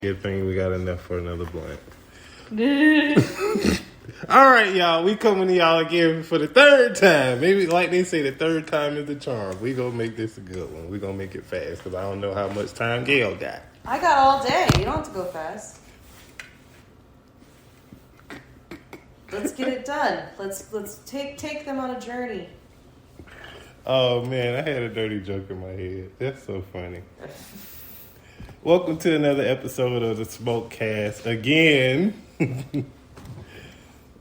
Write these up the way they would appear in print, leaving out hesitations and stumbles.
Good thing we got enough for another blunt. All right, y'all. We coming to y'all again for the third time. Maybe, like they say, the third time is the charm. We gonna make this a good one. We gonna make it fast because I don't know how much time Gayle got. I got all day. You don't have to go fast. Let's get it done. Let's take them on a journey. Oh man, I had a dirty joke in my head. That's so funny. Welcome to another episode of the SmokeCast again.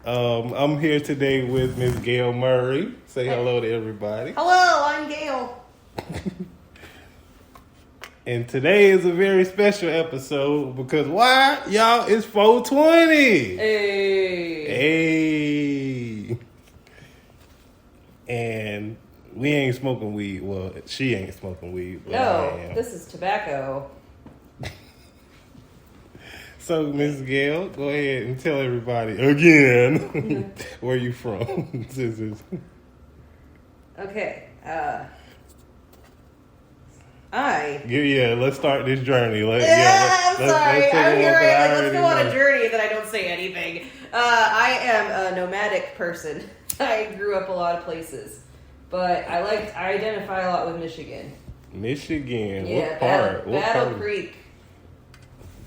I'm here today with Miss Gayle Murray. Say hello to everybody. Hello, I'm Gayle. And today is a very special episode because why? Y'all, it's 420. Hey. And we ain't smoking weed. Well, she ain't smoking weed. But No, this is tobacco. So, Miss Gayle, go ahead and tell everybody again where you from. Okay. Let's start this journey. I'm sorry. I'm here. Let's go on a journey that I don't say anything. I am a nomadic person. I grew up a lot of places, but I identify a lot with Michigan. Michigan? Yeah, what part? Battle Creek.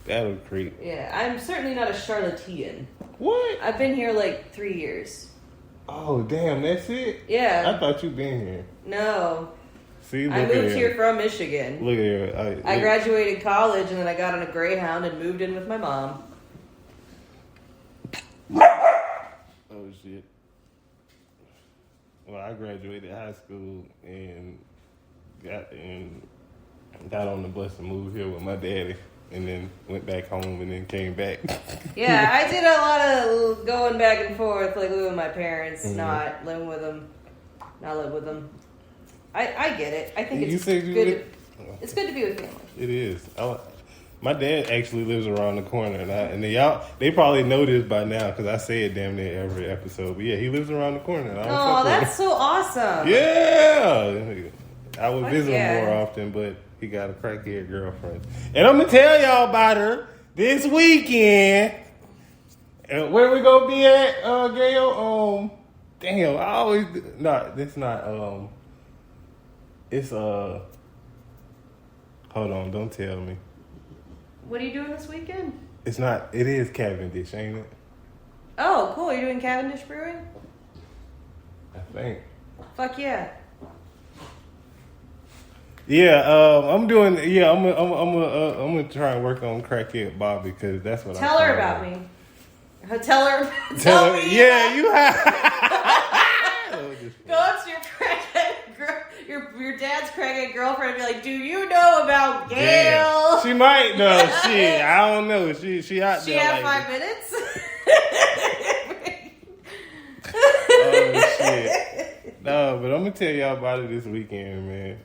Battle Creek. Yeah, I'm certainly not a Charlottean. What? I've been here like 3 years. Oh, damn, that's it? Yeah. I thought you'd been here. No. See, I moved here from Michigan. Look at her. I graduated college and then I got on a Greyhound and moved in with my mom. Oh, shit. Well, I graduated high school and got on the bus and moved here with my daddy. And then went back home and then came back. Yeah, I did a lot of going back and forth, like living with my parents, not living with them, not live with them. I get it. I think it's good. It's good to be with family. It is. My dad actually lives around the corner, and they probably know this by now because I say it damn near every episode. But yeah, he lives around the corner. Oh, that's so awesome. Yeah, I would visit him more often, but he got a crackhead girlfriend. And I'm going to tell y'all about her this weekend. And where we going to be at, Gayle? Damn, I always... No, it's not... It's, Hold on, don't tell me. What are you doing this weekend? It's not... It is Cavendish, ain't it? Oh, cool. You're doing Cavendish Brewing? I think. Fuck yeah. Yeah, I'm doing. Yeah, I'm gonna try and work on crackhead Bobby because that's what. Tell her about me. Tell her. Me. Yeah, you have. Go up to your crackhead, your dad's crackhead girlfriend, and be like, "Do you know about Gayle?" Yeah. She might know. Shit, I don't know. She out there. She had 5 minutes. Oh shit! No, but I'm gonna tell y'all about it this weekend, man.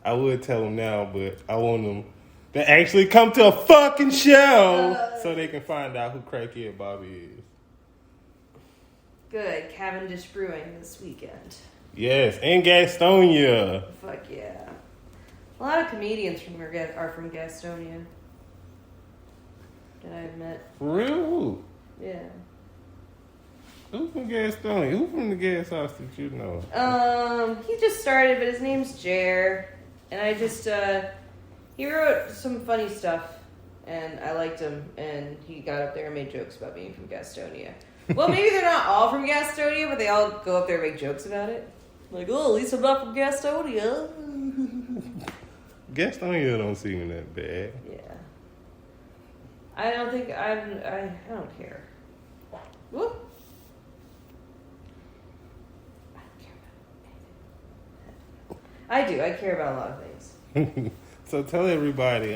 I would tell them now, but I want them to actually come to a fucking show so they can find out who Crackhead Bobby is. Good. Cavendish Brewing this weekend. Yes, in Gastonia. Fuck yeah. A lot of comedians are from Gastonia. That I've met. For real? Yeah. Who's from Gastonia? Who from the gas house that you know? He just started, but his name's Jer. And I just, he wrote some funny stuff, and I liked him, and he got up there and made jokes about being from Gastonia. Well, maybe they're not all from Gastonia, but they all go up there and make jokes about it. Like, oh, at least I'm not from Gastonia. Gastonia don't seem that bad. Yeah. I don't care. Whoop. I do. I care about a lot of things. So tell everybody,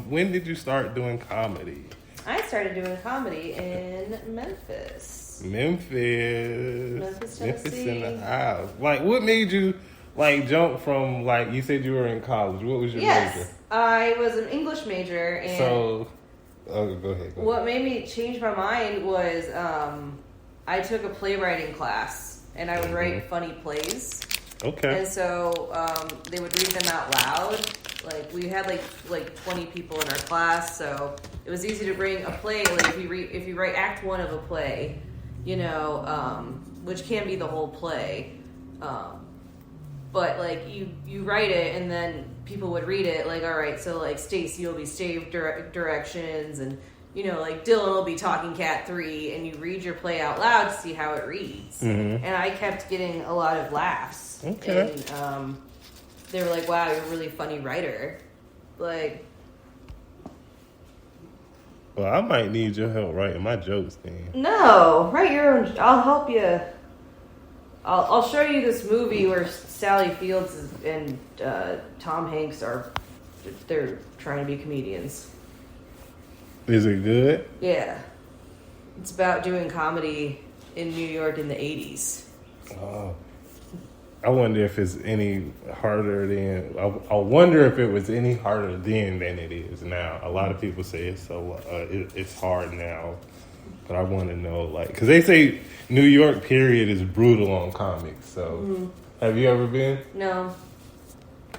when did you start doing comedy? I started doing comedy in Memphis. Memphis, Tennessee. in the house. Like, what made you jump from you said you were in college? What was your major? I was an English major, and go ahead. What made me change my mind was I took a playwriting class, and I would write funny plays. Okay. And so they would read them out loud, Like we had like 20 people in our class, so it was easy to bring a play. Like if you write act 1 of a play, you know, which can be the whole play, but like you write it and then people would read it. Like, all right, so like Stacy will be stage directions, and you know, like Dylan will be talking cat 3, and you read your play out loud to see how it reads. And I kept getting a lot of laughs. Okay. And they were like, "Wow, you're a really funny writer." Like, well, I might need your help writing my jokes then. no, write your own. I'll help you. I'll show you this movie where Sally Fields and Tom Hanks they're trying to be comedians. Is it good? Yeah. It's about doing comedy in New York in the 80s. Oh. I wonder if it's any harder than... I wonder if it was any harder then than it is now. A lot of people say it's hard now. But I want to know, like... Because they say New York, period, is brutal on comics. So, have you ever been? No.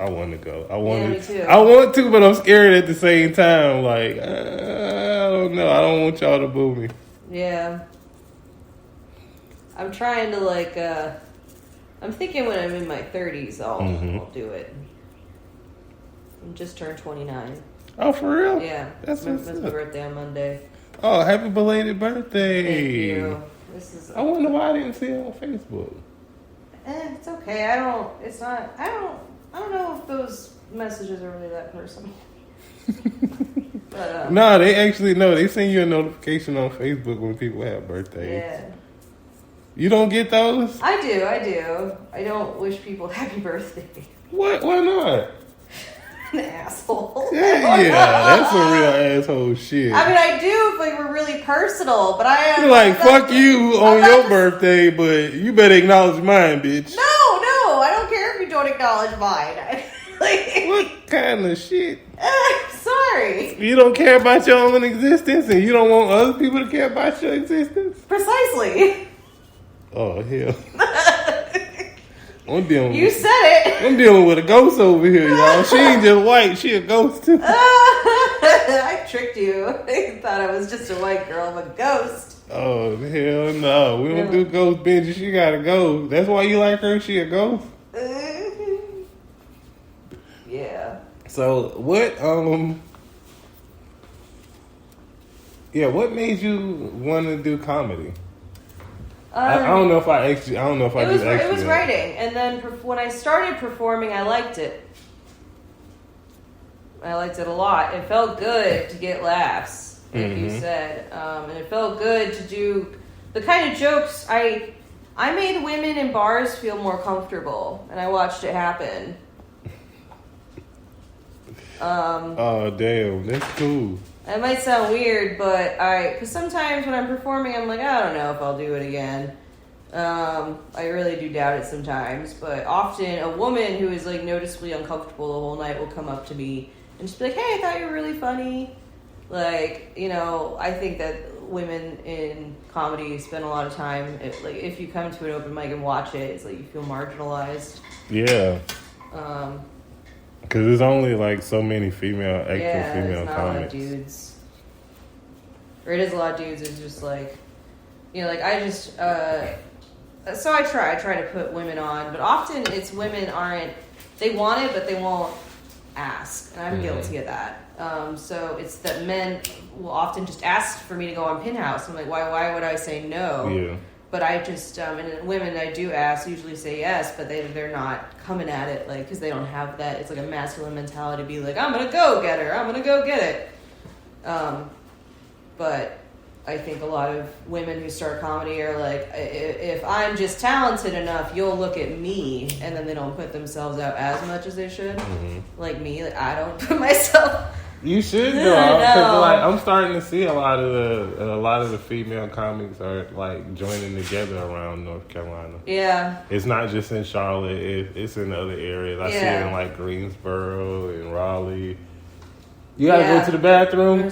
I want to go. Me too. I want to, but I'm scared at the same time. Like, I don't know. I don't want y'all to boo me. Yeah. I'm trying to, like... I'm thinking when I'm in my 30s, I'll do it. I just turned 29. Oh, for real? Yeah. That's my birthday on Monday. Oh, happy belated birthday. Thank you. I wonder why I didn't see it on Facebook. It's okay. I don't know if those messages are really that personal. But, no, they send you a notification on Facebook when people have birthdays. Yeah. You don't get those? I do. I don't wish people happy birthday. What? Why not? An asshole. Yeah, that's some real asshole shit. I mean, I do if like we're really personal, but I am... You're like, fuck you on your birthday, but you better acknowledge mine, bitch. No, I don't care if you don't acknowledge mine. Like, what kind of shit? Sorry. You don't care about your own existence, and you don't want other people to care about your existence? Precisely. Oh, hell. You said it. I'm dealing with a ghost over here, y'all. She ain't just white. She a ghost, too. I tricked you. I thought I was just a white girl. I'm a ghost. Oh, hell no. We don't do ghost, Benjie. She gotta go. That's why you like her? She a ghost? Yeah. So, what made you want to do comedy? I don't know if I just asked you. It was writing, and then when I started performing, I liked it. I liked it a lot. It felt good to get laughs, like you said, and it felt good to do the kind of jokes. I made women in bars feel more comfortable, and I watched it happen. Oh, damn, that's cool. It might sound weird, but because sometimes when I'm performing, I'm like, I don't know if I'll do it again. I really do doubt it sometimes, but often a woman who is like noticeably uncomfortable the whole night will come up to me and just be like, hey, I thought you were really funny. Like, you know, I think that women in comedy spend a lot of time, if you come to an open mic and watch it, it's like you feel marginalized. Yeah. Because there's only like so many female comics. It's not a lot of dudes. Or it is a lot of dudes. It's just like, you know, like I just, so I try to put women on, but often it's women they want it, but they won't ask. And I'm guilty of that. So it's that men will often just ask for me to go on Pinhouse. I'm like, why would I say no? Yeah. But I just, and women I do ask usually say yes, but they're not coming at it, like, because they don't have that. It's like a masculine mentality to be like, I'm going to go get her. I'm going to go get it. But I think a lot of women who start comedy are like, if I'm just talented enough, you'll look at me, and then they don't put themselves out as much as they should. Like me, like I don't put myself... You should though, because like I'm starting to see a lot of the female comics are like joining together around North Carolina. Yeah, it's not just in Charlotte; it's in other areas. I see it in like Greensboro and Raleigh. You gotta go to the bathroom.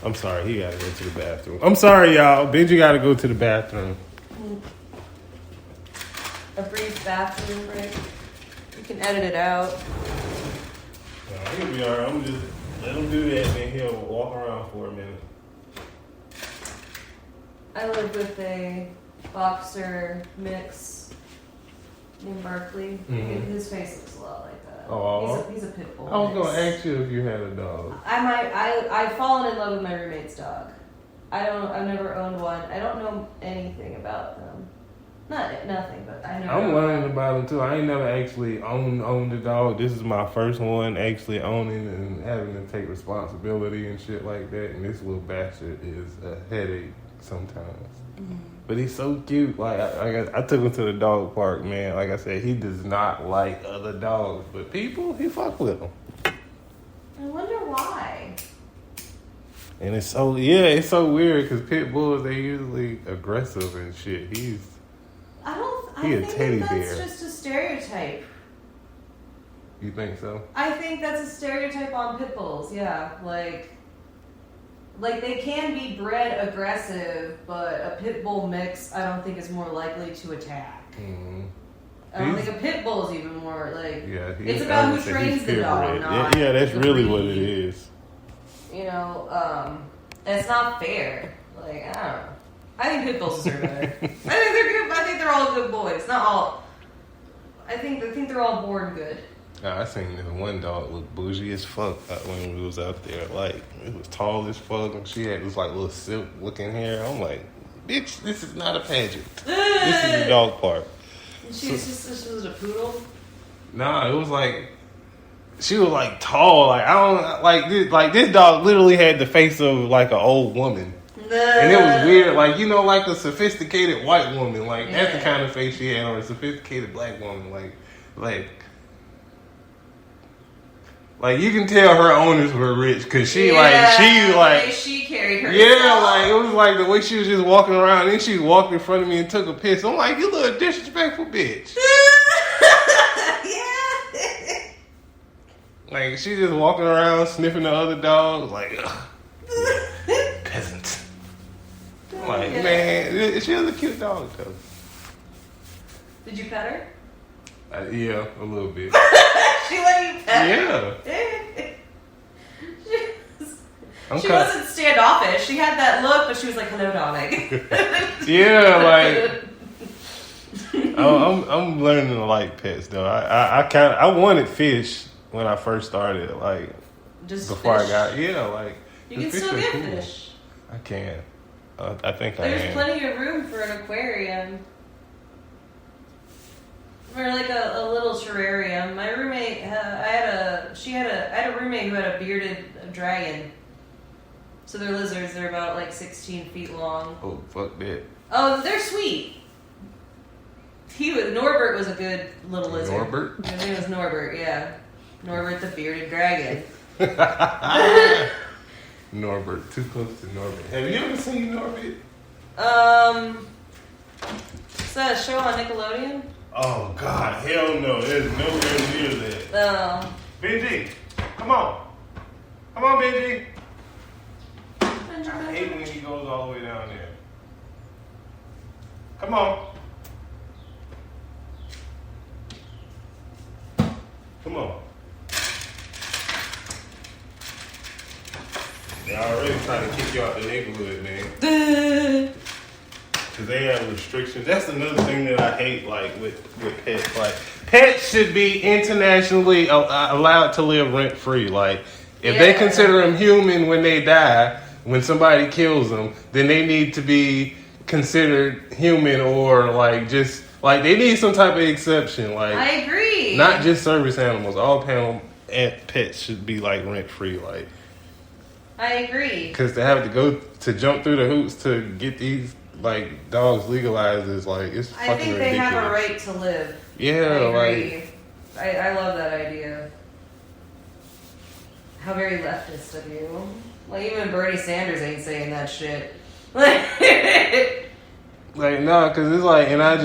I'm sorry, he gotta go to the bathroom. I'm sorry, y'all. Benjie gotta go to the bathroom. A brief bathroom break. You can edit it out. He'll be alright. I'm just let him do that, then he'll walk around for a minute. I live with a boxer mix named Barkley. Mm-hmm. His face looks a lot like that. Oh, He's a pit bull. I was mix. gonna ask you if you had a dog. I've fallen in love with my roommate's dog. I've never owned one. I don't know anything about them. Nothing, but I know. I'm learning about them too. I ain't never actually owned a dog. This is my first one actually owning and having to take responsibility and shit like that. And this little bastard is a headache sometimes. Mm-hmm. But he's so cute. Like I took him to the dog park, man. Like I said, he does not like other dogs, but people, he fuck with them. I wonder why. And it's so weird because pit bulls, they usually aggressive and shit. I He a think teddy that's bear. just a stereotype. You think so? I think that's a stereotype on pit bulls. Yeah, like they can be bred aggressive, but a pit bull mix, I don't think is more likely to attack. Mm-hmm. I don't think a pit bull is even more like. Yeah, it's about who trains the dog. Not yeah, that's really breed. what it is. You know, it's not fair. Like, I don't know. I think pit bulls are better. I think they're good. I think they're all good boys. Not all. I think they're all born good. I seen this one dog look bougie as fuck when we was out there. Like, it was tall as fuck, and she had this like little silk looking hair. I'm like, bitch, this is not a pageant. This is a dog park. She was a poodle. Nah, it was like she was like tall. Like I don't like this dog literally had the face of like an old woman. And it was weird, like, you know, like a sophisticated white woman, like, that's the kind of face she had, or a sophisticated black woman, like, you can tell her owners were rich, because she carried herself. Yeah, like, it was like the way she was just walking around, and then she walked in front of me and took a piss. I'm like, you little disrespectful bitch. Yeah. Like, she just walking around, sniffing the other dogs, like, peasants. Like, man, she was a cute dog, though. Did you pet her? Yeah, a little bit. She let you pet her? Yeah. She wasn't standoffish. She had that look, but she was like, hello, darling. Yeah, like, I'm learning to like pets, though. I wanted fish when I first started, like, just before fish? I got, like. You can still get fish. I can. I think There's plenty of room for an aquarium. Or like a little terrarium. My roommate, I had a roommate who had a bearded dragon. So they're lizards. They're about like 16 feet long. Oh, fuck that. Oh, they're sweet. Norbert was a good little lizard. Norbert? His name was Norbert. Yeah, Norbert the bearded dragon. Norbert, too close to Norbert. Have you ever seen Norbert? Is that a show on Nickelodeon? Oh God, hell no! There's nowhere near that. Oh. Benjie, come on, Benjie. I hate when he goes all the way down there. Come on. Come on. They already trying to kick you out the neighborhood, man. Because they have restrictions. That's another thing that I hate, like, with pets. Like, pets should be internationally allowed to live rent-free. Like, if they consider them human when they die, when somebody kills them, then they need to be considered human, or, like, just, like, they need some type of exception. Like, I agree. Not just service animals. All pets should be, like, rent-free, like. I agree. Because to have to jump through the hoops to get these, like, dogs legalized is, like, it's fucking ridiculous. I think they have a right to live. Yeah, I agree. I love that idea. How very leftist of you. Like, even Bernie Sanders ain't saying that shit. Like, no, because it's like, and I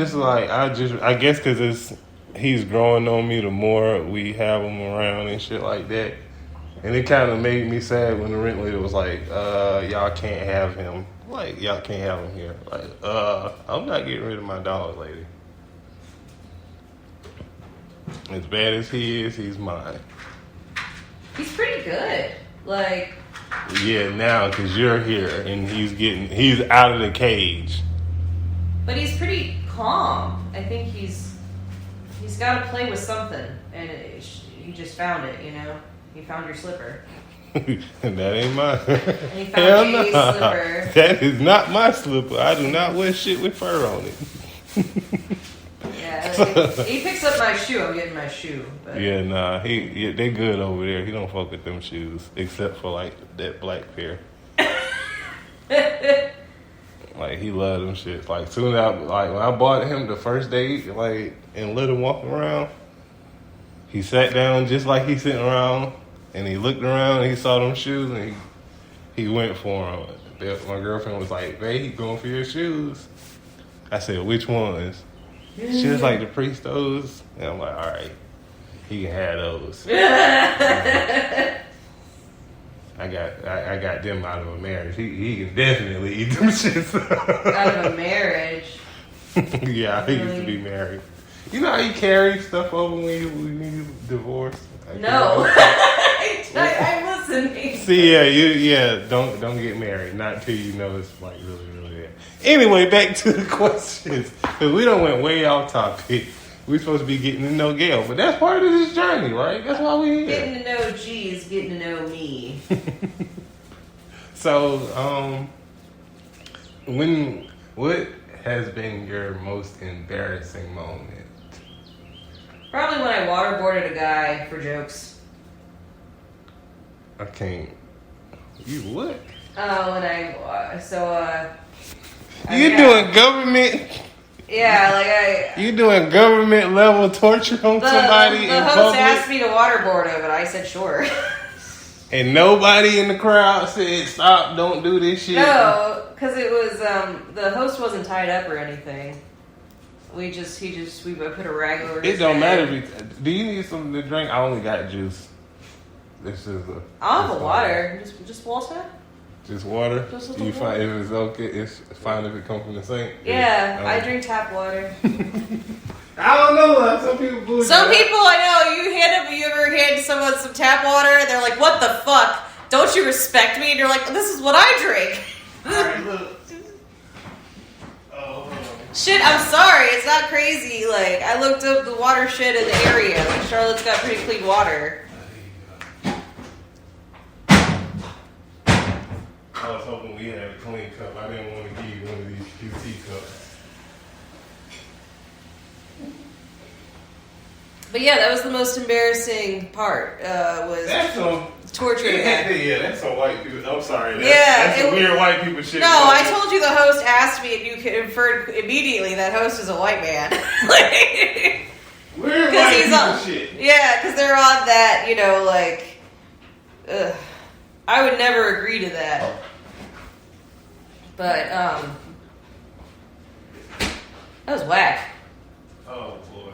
guess because he's growing on me the more we have him around and shit like that. And it kind of made me sad when the rent lady was like, y'all can't have him. Like, y'all can't have him here. Like, I'm not getting rid of my dog, lady. As bad as he is, he's mine. He's pretty good. Like. Yeah, now because you're here and he's out of the cage. But he's pretty calm. I think he's got to play with something, and he just found it. You know, he found your slipper. That ain't mine. And he found Jay's slipper. That is not my slipper. I do not wear shit with fur on it. Yeah, he picks up my shoe. I'm getting my shoe. But. Yeah, nah, they good over there. He don't fuck with them shoes, except for like that black pair. Like he love them shit. Like soon as when I bought him the first day, like and let him walk around, he sat down just like he's sitting around, and he looked around and he saw them shoes and he went for them. My girlfriend was like, "Babe, he going for your shoes." I said, "Which ones?" She was like, "The Prestos." And I'm like, "All right, he can have those." I got them out of a marriage. He can definitely eat them shits. Out of a marriage? Yeah, he used to be married. You know how you carry stuff over when you divorce? No. I'm listening. See, don't get married. Not till you know it's like really, really bad. Anyway, back to the questions. Because we done went way off topic. We're supposed to be getting to know Gayle, but that's part of this journey, right? That's why we're here. Getting to know G is getting to know me. So, what has been your most embarrassing moment? Probably when I waterboarded a guy for jokes. I can't. You what? You doing government? Yeah, You doing government level torture on somebody the in host public? asked me to waterboard him, and I said sure. And nobody in the crowd said, "Stop! Don't do this shit." No, because it was the host wasn't tied up or anything. We put a rag over. It don't matter. Do you need something to drink? I only got juice. This is I'll have water. Just water. Just water. Just you water. find if it's okay. It's fine if it comes from the sink. Yeah, I drink tap water. I don't know. Some people. Some people I know. You ever hand someone some tap water and they're like, "What the fuck? Don't you respect me?" And you're like, "This is what I drink." Alright, look. Oh. Shit, I'm sorry. It's not crazy. Like I looked up the watershed in the area. Like Charlotte's got pretty clean water. I was hoping we had a clean cup. I didn't want to give you one of these QT cups. But yeah, that was the most embarrassing part. Was torturing him. Yeah, that's some white people. I'm sorry. That's some weird white people shit. No, I told you the host asked me, and you inferred immediately that host is a white man. Weird white people shit. Yeah, because they're on that, I would never agree to that. But, that was whack. Oh, boy.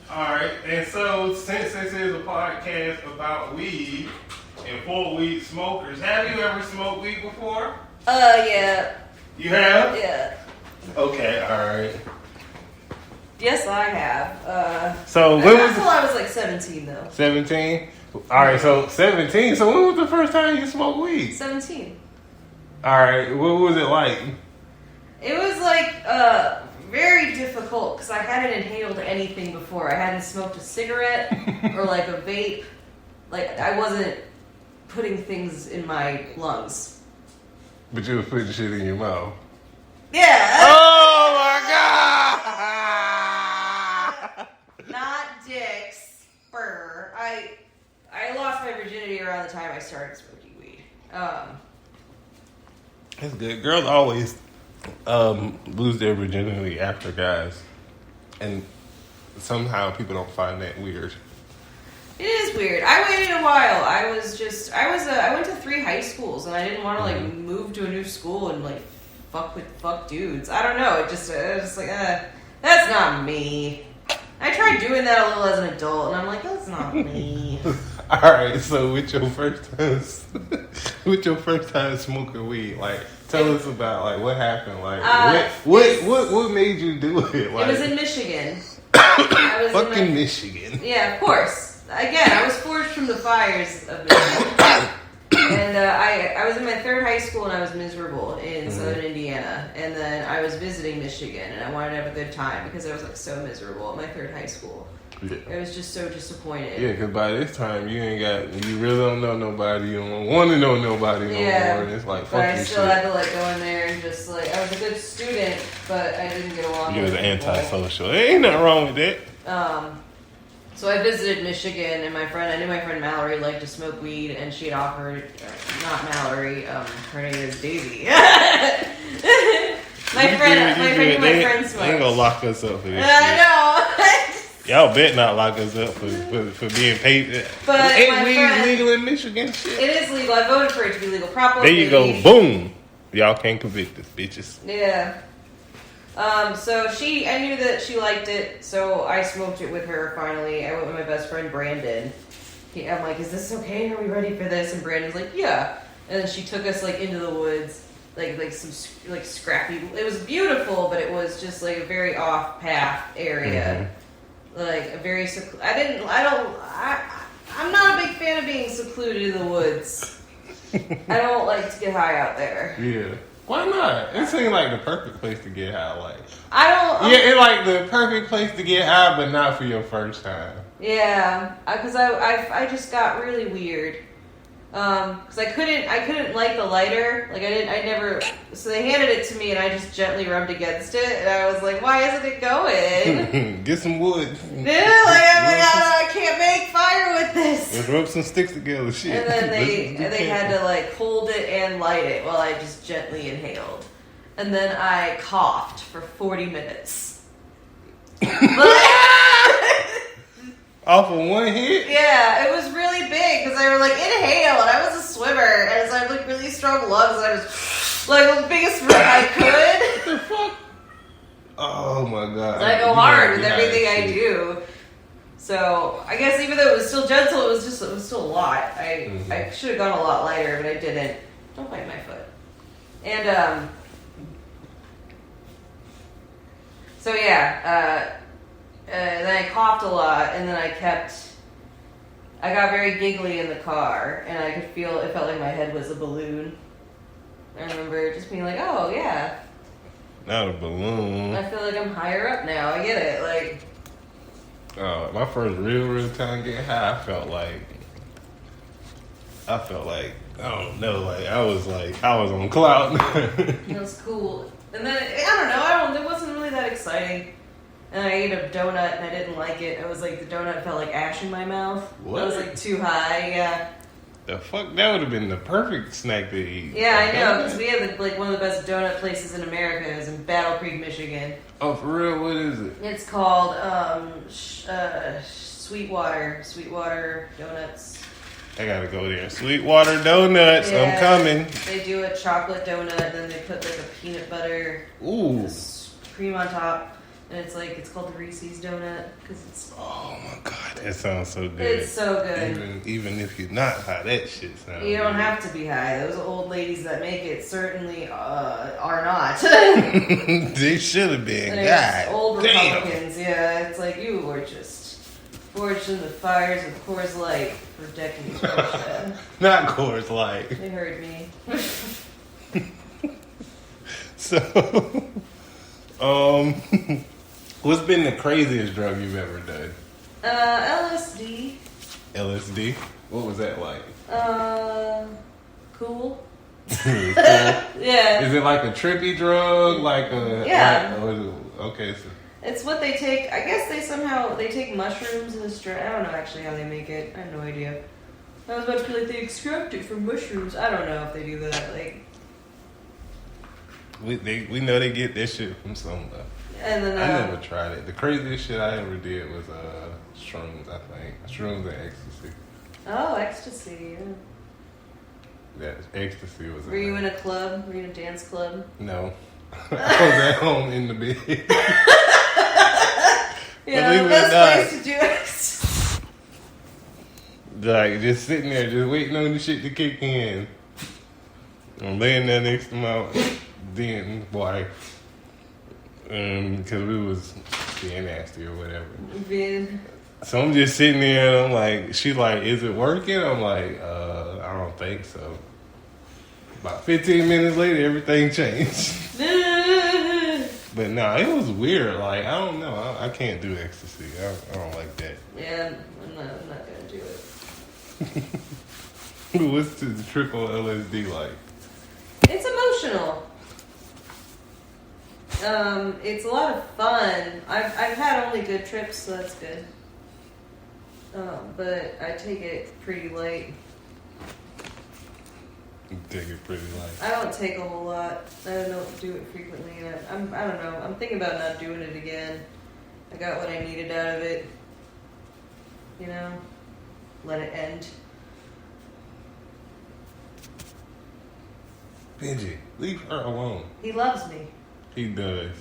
Alright, and so since this is a podcast about weed and for weed smokers, have you ever smoked weed before? Yeah. You have? Yeah. Okay, alright. Yes, I have. So when was until I was like 17, though. 17? Alright, so 17. So when was the first time you smoked weed? 17. Alright, what was it like? It was like very difficult because I hadn't inhaled anything before. I hadn't smoked a cigarette or like a vape. Like I wasn't putting things in my lungs. But you was putting shit in your mouth. Yeah. Oh my god! Not dicks. Spur. I lost my virginity around the time I started smoking weed. That's good. Girls always lose their virginity after guys, and somehow people don't find that weird. It is weird. I waited a while. I went to 3 high schools, and I didn't want to like move to a new school and like fuck dudes. I don't know. It was just like that's not me. I tried doing that a little as an adult, and I'm like, that's not me. All right, so with your first time smoking weed, like tell us about like what happened, like what made you do it? Like, it was in Michigan. Michigan. Yeah, of course. again, I was forged from the fires of Michigan. And I was in my third high school and I was miserable in southern Indiana. And then I was visiting Michigan and I wanted to have a good time because I was like so miserable at my third high school. Yeah. I was just so disappointed. Yeah, because by this time you really don't know nobody. You don't want to know nobody no more. And it's like, fuck but I this still shit. had to like go in there and just like, I was a good student, but I didn't get along You with was people. antisocial. There ain't nothing wrong with that. So I visited Michigan, and I knew my friend Mallory liked to smoke weed, and she had offered, not Mallory, her name is Daisy. my friend smoked. They ain't gonna lock us up for this. I know. Y'all bet not lock us up for being paid. But ain't weed legal in Michigan? Shit. It is legal. I voted for it to be legal. Properly. There you go. Boom. Y'all can't convict us, bitches. Yeah. So I knew that she liked it, so I smoked it with her finally. I went with my best friend Brandon. I'm like, is this okay? Are we ready for this? And Brandon's like, yeah. And then she took us like into the woods, like some like scrappy. It was beautiful, but it was just like a very off path area. Mm-hmm. Like a very I'm not a big fan of being secluded in the woods. I don't like to get high out there. Yeah. Why not? It seemed like the perfect place to get high. Like it's like the perfect place to get high, but not for your first time. Yeah, because I just got really weird. Because I couldn't light the lighter. Like I never. So they handed it to me, and I just gently rubbed against it, and I was like, "Why isn't it going?" Get some wood. Yeah, like I can't make fire with this. Let's rub some sticks together, shit. And then they had to like hold it and light it while I just gently inhaled, and then I coughed for 40 minutes. Off of one hit? Yeah, it was really big because they were like, inhale, and I was a swimmer, and so I had like really strong lungs, and I was like the biggest I could. What the fuck? Oh my god. So I go hard with everything I do. So I guess even though it was still gentle, it was still a lot. I should have gone a lot lighter, but I didn't. Don't bite my foot. And so yeah, then I coughed a lot, and then I got very giggly in the car, and I could feel, it felt like my head was a balloon. I remember just being like, oh yeah. Not a balloon. I feel like I'm higher up now, I get it, like. My first real time getting high, I felt like, I don't know, like I was on cloud. It was cool. And then, I don't know, it wasn't really that exciting. And I ate a donut and I didn't like it. It was like the donut felt like ash in my mouth. What? It was like too high, yeah. The fuck? That would have been the perfect snack to eat. Yeah, I know, because we had like one of the best donut places in America. It was in Battle Creek, Michigan. Oh, for real? What is it? It's called Sweetwater Donuts. I gotta go there. Sweetwater Donuts, yeah, I'm coming. They do a chocolate donut, and then they put like a peanut butter cream on top. And it's called the Reese's donut because it's. Oh my god, that sounds so good. It's so good. Even if you're not high, that shit sounds. You don't good. have to be high. Those old ladies that make it certainly are not. They should have been. God, old damn. Republicans. Yeah, it's like you were just forged in the fires of Coors Light for decades. Not Coors Light. They heard me. So, what's been the craziest drug you've ever done? LSD. LSD? What was that like? Cool. Cool. Yeah. Is it like a trippy drug? Yeah. Okay. So. It's what they take. I guess they take mushrooms in a I don't know actually how they make it. I have no idea. I was about to be like, they extract it from mushrooms. I don't know if they do that. Like. We know they get that shit from somewhere. And then I never tried it. The craziest shit I ever did was shrooms, I think. Shrooms and ecstasy. Oh, ecstasy, yeah. Yeah, ecstasy was Were you in a club? Were you in a dance club? No. I was at home in the bed. Yeah, the best place to do ecstasy. Like, just sitting there, just waiting on the shit to kick in. I'm laying there next to my then wife. Because we was being nasty or whatever. So I'm just sitting there and I'm like, she like, is it working? I'm like, I don't think so. About 15 minutes later, everything changed. But no, it was weird. Like, I don't know. I can't do ecstasy. I don't like that. Yeah, I'm not going to do it. What's the trip on LSD like? It's emotional. It's a lot of fun. I've had only good trips, so that's good. But I take it pretty light. You take it pretty light. I don't take a whole lot. I don't do it frequently. And I don't know. I'm thinking about not doing it again. I got what I needed out of it. You know? Let it end. Benjie, leave her alone. He loves me. He does.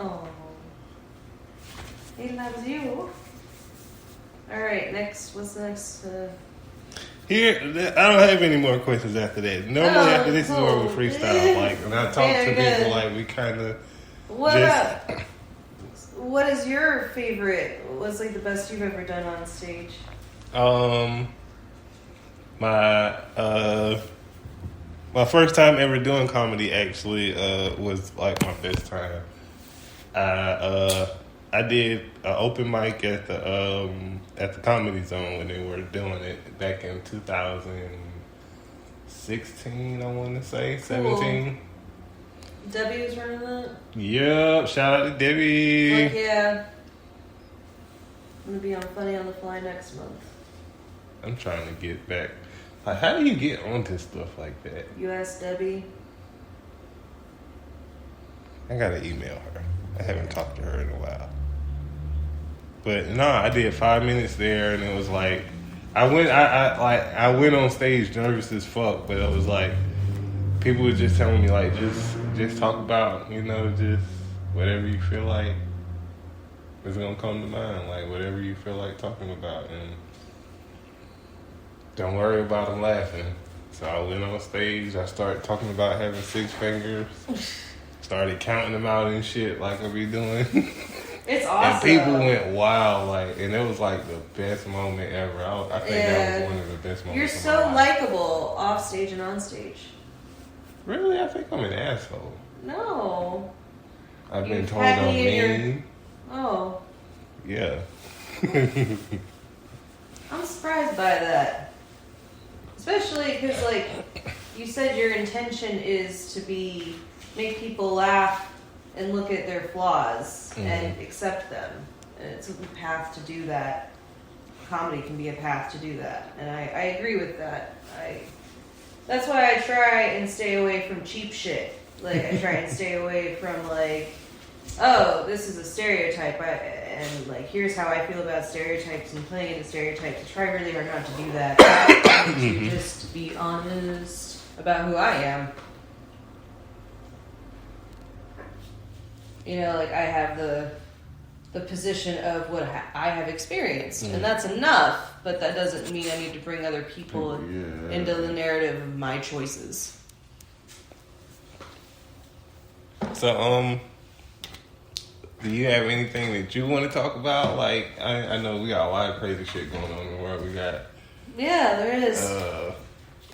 Oh. He loves you. Alright, next. What's the next? Here, I don't have any more questions after that. Normally after this is where we freestyle. Like, when I talk to people, like, we kind of What is your favorite? What's, like, the best you've ever done on stage? My first time ever doing comedy actually was like my best time. I did an open mic at the Comedy Zone when they were doing it back in 2016. I want to say 17. Debbie was running that. Yep, shout out to Debbie. Like, yeah, I'm gonna be on Funny on the Fly next month. I'm trying to get back. Like, how do you get onto stuff like that? You ask Debbie. I gotta email her. I haven't talked to her in a while. But no, I did 5 minutes there, and it was like I went on stage nervous as fuck, but it was like people were just telling me like just talk about, you know, just whatever you feel like is gonna come to mind, like whatever you feel like talking about, and don't worry about them laughing. So I went on stage. I started talking about having 6 fingers. Started counting them out and shit like I be doing. It's awesome. And people went wild, like, and it was like the best moment ever. I think that was one of the best moments. You're so likable off stage and on stage. Really? I think I'm an asshole. No. I've been told I'm mean. Oh. Yeah. I'm surprised by that. Especially because, like, you said your intention is to make people laugh and look at their flaws and accept them. And it's a path to do that. Comedy can be a path to do that. And I agree with that. That's why I try and stay away from cheap shit. Like, I try and stay away from, like, oh, this is a stereotype, and, like, here's how I feel about stereotypes and playing into stereotypes. I try really hard not to do that. To just be honest about who I am. You know, like, I have the position of what I have experienced, and that's enough, but that doesn't mean I need to bring other people into the narrative of my choices. So, do you have anything that you want to talk about? Like, I know we got a lot of crazy shit going on in the world. We got... Yeah, there is.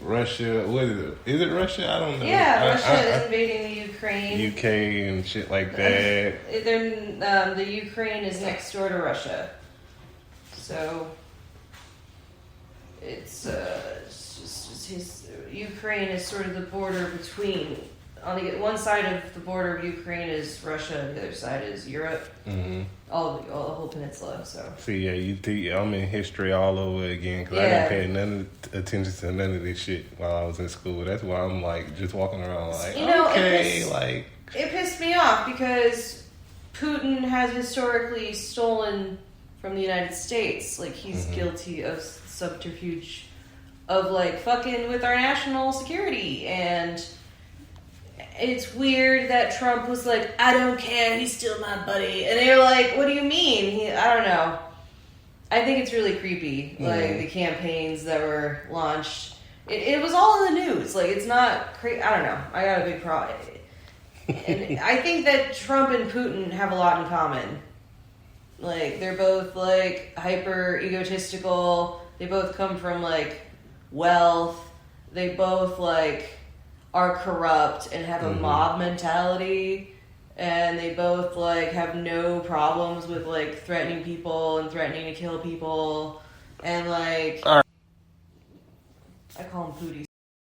Russia, what is it? Is it Russia? I don't know. Yeah, Russia is invading the Ukraine. UK and shit like that. The Ukraine is next door to Russia. So, it's Ukraine is sort of the border between... On the one side of the border of Ukraine is Russia, and the other side is Europe. Mm-hmm. All the whole peninsula. So see, I'm in history all over again because I didn't pay none of attention to none of this shit while I was in school. That's why I'm like just walking around like, it pissed me off because Putin has historically stolen from the United States. Like, he's guilty of subterfuge of, like, fucking with our national security. And it's weird that Trump was like, I don't care, he's still my buddy. And they were like, what do you mean? I don't know. I think it's really creepy. Like, the campaigns that were launched. It was all in the news. Like, it's not crazy. I don't know. I got a big problem. And I think that Trump and Putin have a lot in common. Like, they're both, like, hyper egotistical. They both come from, like, wealth. They both, like, are corrupt and have a mob mentality. And they both, like, have no problems with, like, threatening people and threatening to kill people. And, like, I call him Pooties.